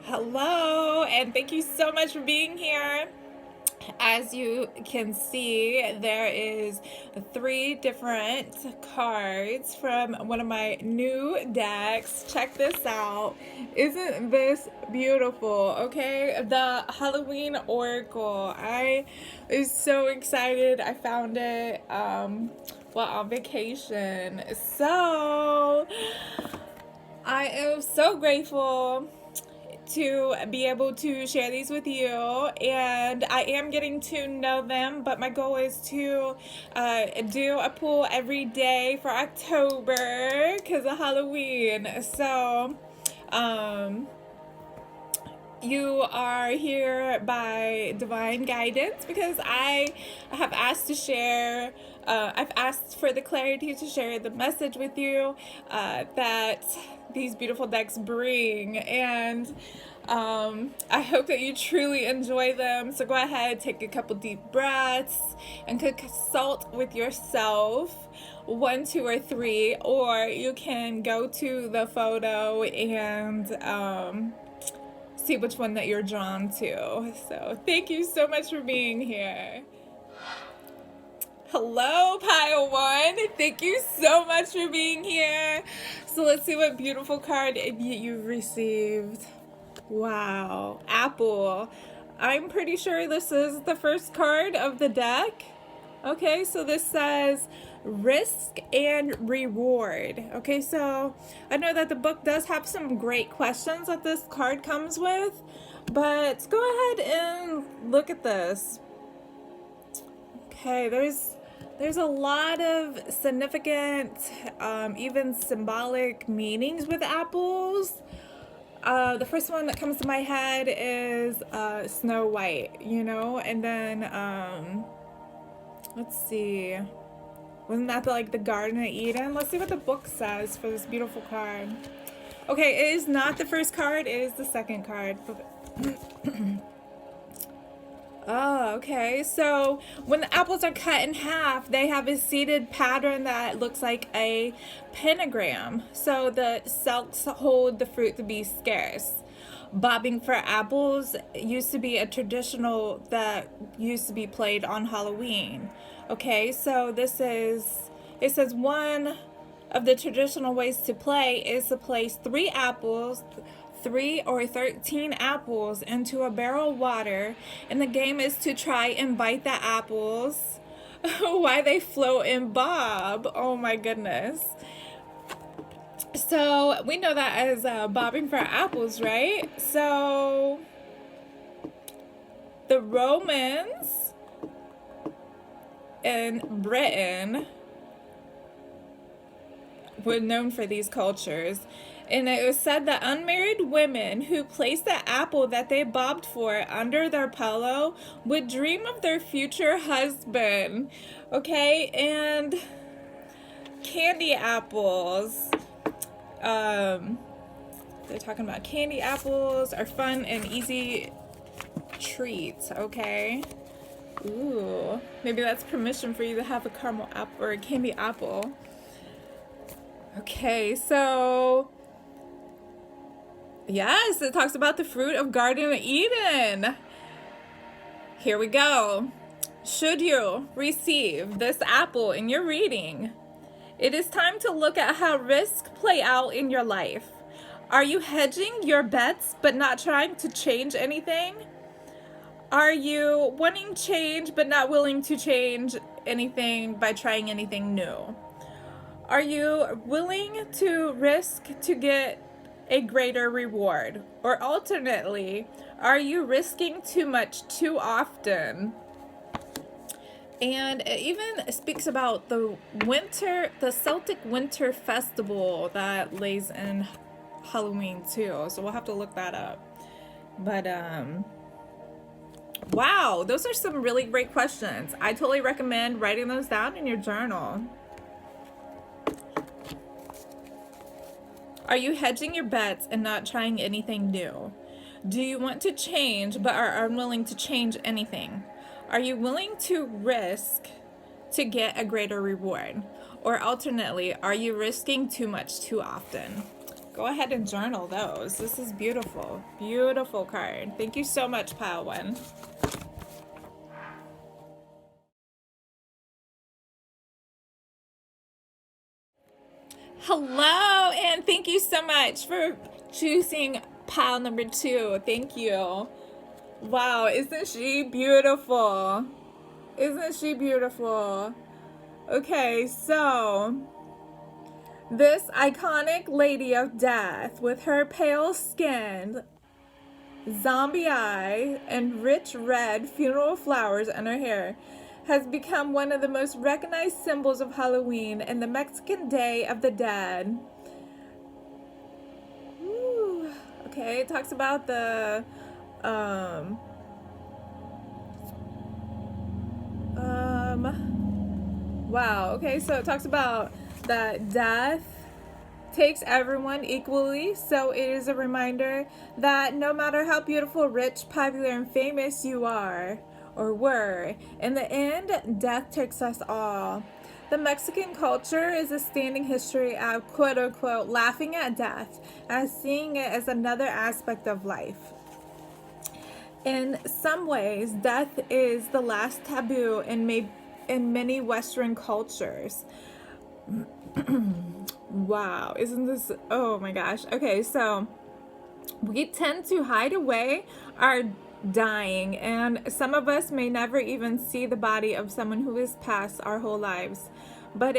Hello, and thank you so much for being here. As you can see, there is 3 different cards from one of my new decks. Check this out. Isn't this beautiful? Okay, the Halloween Oracle. I was so excited. I found it while on vacation. So I am so grateful to be able to share these with you, and I am getting to know them, but my goal is to do a pull every day for October because of Halloween. So you are here by divine guidance because I have asked to share, I've asked for the clarity to share the message with you that these beautiful decks bring, and I hope that you truly enjoy them. So go ahead, take a couple deep breaths, and consult with yourself, 1, 2, or 3, or you can go to the photo and see which one that you're drawn to. So thank you so much for being here. Hello, Pile 1. Thank you so much for being here. So let's see what beautiful card you've received. Wow, Apple. I'm pretty sure this is the first card of the deck. Okay, so this says risk and reward. Okay, so I know that the book does have some great questions that this card comes with, but go ahead and look at this. Okay, there's a lot of significant, even symbolic meanings with apples. The first one that comes to my head is Snow White, you know, and then let's see, wasn't that like the Garden of Eden? Let's see what the book says for this beautiful card. Okay, it is not the first card, it is the second card. Oh, okay. So when the apples are cut in half, they have a seated pattern that looks like a pentagram. So the selks hold the fruit to be scarce. Bobbing for apples used to be a traditional that used to be played on Halloween. Okay, so it says one of the traditional ways to play is to place 3 apples, 3 or 13 apples into a barrel of water, and the game is to try and bite the apples while they float and bob. Oh my goodness. So we know that as bobbing for apples, right? So the Romans and Britain were known for these cultures. And it was said that unmarried women who placed the apple that they bobbed for under their pillow would dream of their future husband. Okay, and candy apples. They're talking about candy apples are fun and easy treats, okay? Ooh, maybe that's permission for you to have a caramel apple or a candy apple. Okay, so yes, it talks about the fruit of Garden of Eden. Here we go. Should you receive this apple in your reading, it is time to look at how risks play out in your life. Are you hedging your bets but not trying to change anything? Are you wanting change but not willing to change anything by trying anything new? Are you willing to risk to get a greater reward? Or alternately, are you risking too much too often? And it even speaks about the Celtic Winter Festival that lays in Halloween too. So we'll have to look that up. But wow, those are some really great questions. I totally recommend writing those down in your journal. Are you hedging your bets and not trying anything new? Do you want to change but are unwilling to change anything? Are you willing to risk to get a greater reward? Or alternately, are you risking too much too often? Go ahead and journal those. This is beautiful. Beautiful card. Thank you so much, Pile 1. Hello, and thank you so much for choosing pile number 2. Thank you. Wow, isn't she beautiful? Isn't she beautiful? Okay, so this iconic lady of death with her pale skin, zombie eye, and rich red funeral flowers in her hair has become one of the most recognized symbols of Halloween and the Mexican Day of the Dead. Ooh. Okay, it talks about the wow, okay, so it talks about that death takes everyone equally, so it is a reminder that no matter how beautiful, rich, popular, and famous you are or were, in the end, death takes us all. The Mexican culture is a standing history of quote-unquote laughing at death, as seeing it as another aspect of life. In some ways, death is the last taboo in many Western cultures. Wow, isn't this, oh my gosh. Okay, so we tend to hide away our dying, and some of us may never even see the body of someone who has passed our whole lives. But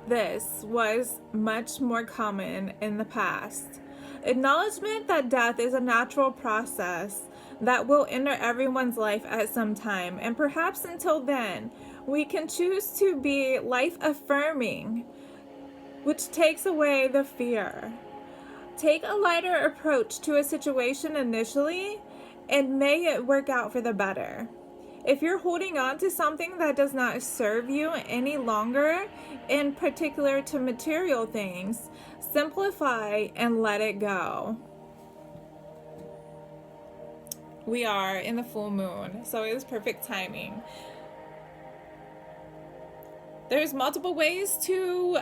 this was much more common in the past. Acknowledgement that death is a natural process that will enter everyone's life at some time, and perhaps until then, we can choose to be life-affirming, which takes away the fear. Take a lighter approach to a situation initially, and may it work out for the better. If you're holding on to something that does not serve you any longer, in particular to material things, simplify and let it go. We are in the full moon, so it is perfect timing. There's multiple ways to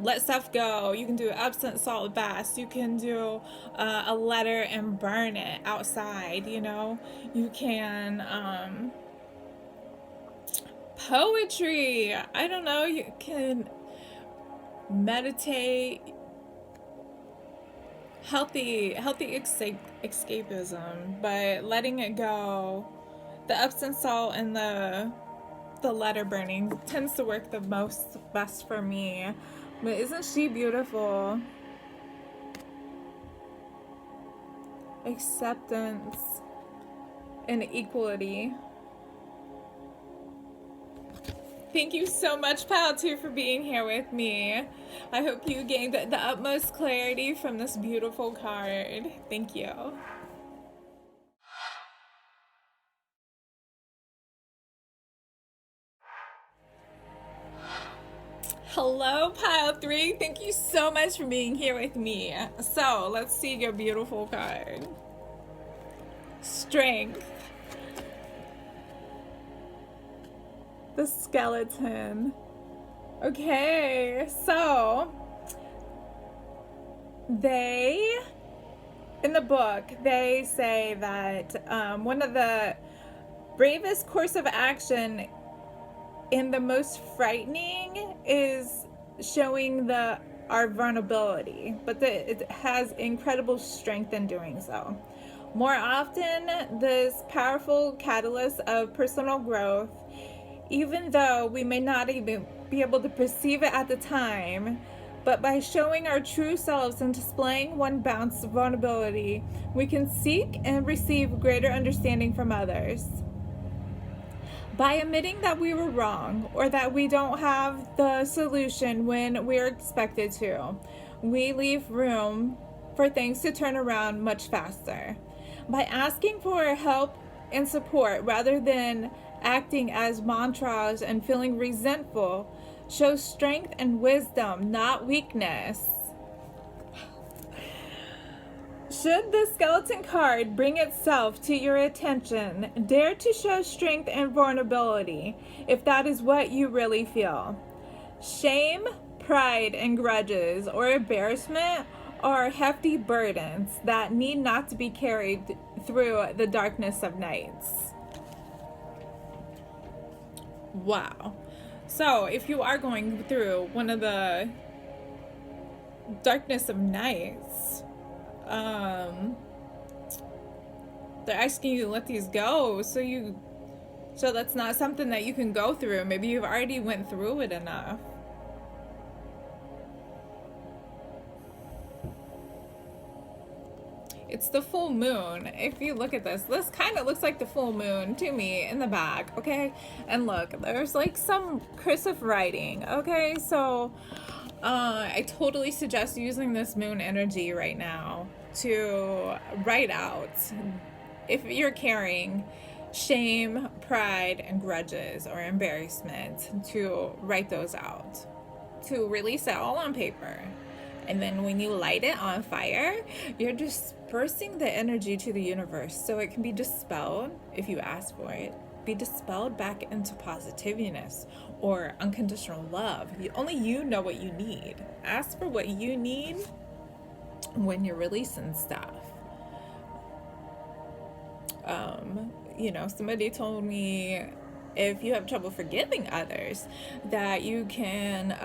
let stuff go. You can do Epsom salt baths. You can do a letter and burn it outside, you know. You can poetry. I don't know. You can meditate. Healthy escapism, but letting it go. The Epsom salt and the letter burning tends to work the best for me. But isn't she beautiful? Acceptance and equality. Thank you so much, Pal 2, for being here with me. I hope you gained the utmost clarity from this beautiful card. Thank you. Hello, Pile 3. Thank you so much for being here with me. So, let's see your beautiful card. Strength. The skeleton. Okay, so in the book, they say that one of the bravest course of action and the most frightening is showing our vulnerability, but it has incredible strength in doing so. More often, this powerful catalyst of personal growth, even though we may not even be able to perceive it at the time, but by showing our true selves and displaying one's vulnerability, we can seek and receive greater understanding from others. By admitting that we were wrong or that we don't have the solution when we're expected to, we leave room for things to turn around much faster. By asking for help and support rather than acting as mantras and feeling resentful shows strength and wisdom, not weakness. Should the skeleton card bring itself to your attention, dare to show strength and vulnerability if that is what you really feel. Shame, pride, and grudges or embarrassment are hefty burdens that need not to be carried through the darkness of nights. Wow. So if you are going through one of the darkness of nights, they're asking you to let these go, so that's not something that you can go through. Maybe you've already went through it enough. It's the full moon. If you look at this kind of looks like the full moon to me in the back, okay? And look, there's like some cursive writing, okay? So I totally suggest using this moon energy right now to write out if you're carrying shame, pride, and grudges or embarrassment, to write those out, to release it all on paper. And then when you light it on fire, you're dispersing the energy to the universe so it can be dispelled, if you ask for it, be dispelled back into positiveness or unconditional love. Only you know what you need. Ask for what you need when you're releasing stuff. You know, somebody told me if you have trouble forgiving others, that you can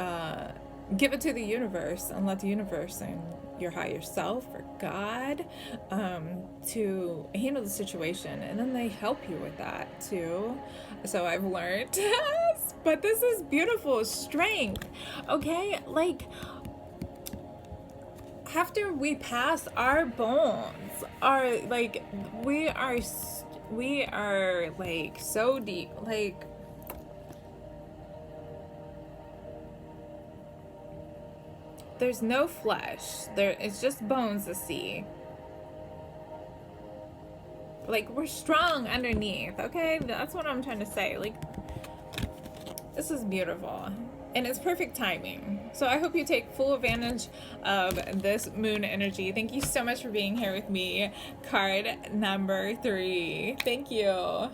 give it to the universe and let the universe and your higher self or God to handle the situation, and then they help you with that too. So I've learned. But this is beautiful strength, okay? Like, after we pass, our bones are like, we are like so deep, like there's no flesh there, it's just bones to see. Like, we're strong underneath, okay? That's what I'm trying to say. Like, this is beautiful and it's perfect timing. So I hope you take full advantage of this moon energy. Thank you so much for being here with me. Card number 3. Thank you.